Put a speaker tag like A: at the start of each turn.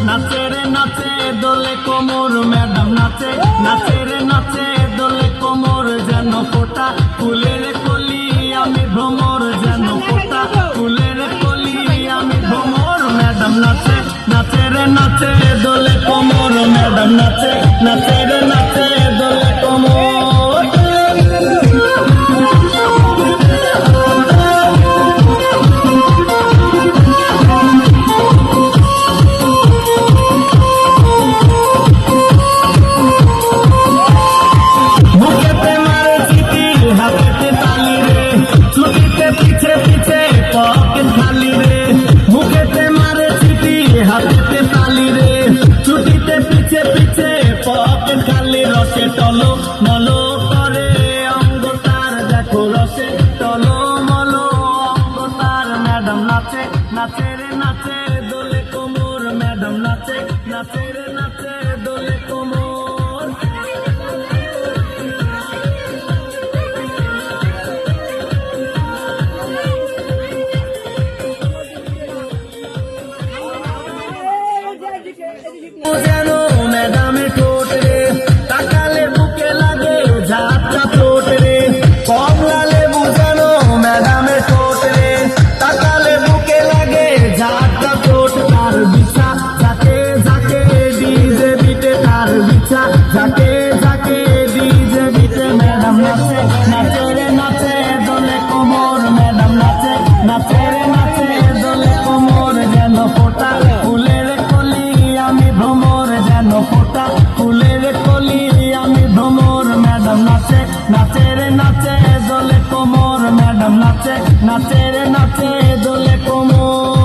A: নাচে রে নাচে দোলে কোমর, ম্যাডাম নাচে নাচে রে নাচে দোলে কোমর, যেন ফোটা ফুলের কলি আমি ভ্রমর, যেন ফোটা ফুলের কলি আমি ভ্রমর। ম্যাডাম নাচে নাচে রে নাচে দোলে কোমর, ম্যাডাম নাচে নাচে রে নাচে দোলে কোমর। পিছে পিছে পকেট খালি রে, মুখেতে মারে চিঠি হাতেতে তালি রে, ছুটিতে পিছে পিছে পকেট খালি, রসে টলো মলো করে অঙ্গ তার, দেখো রসে টলো মলো অঙ্গ তার। ম্যাডাম নাচে নাচে রে নাচে দোলে কোমর, ম্যাডাম নাচে নাচে রে নাচে দোলে কোমর। যেন ম্যাডামে ঠোঁট রে, তাকালে বুকে লাগে ঝাপটা চোট রে, কমলা লেবু যেন ম্যাডামে ঠোঁট রে, তাকালে বুকে লাগে ঝাপটা চোট। তার বিছা ঝাঁকে ঝাঁকে ডিজে বিটে, তার বিছা ঝাঁকে ঝাঁকে ডিজে বিটে। ম্যাডাম নাচে নাচে রে নাচে দোলে কোমর, ম্যাডাম নাচে নাচে রে নাচে দোলে কোমর, যেন ফোটা ফুলের কলি আমি ভ্রমর, যেন ফোটা ফুলের কলি আমি ভ্রমর। ম্যাডাম নাচে নাচে রে নাচে দোলে কোমর, ম্যাডাম নাচে নাচে রে নাচে দোলে কোমর।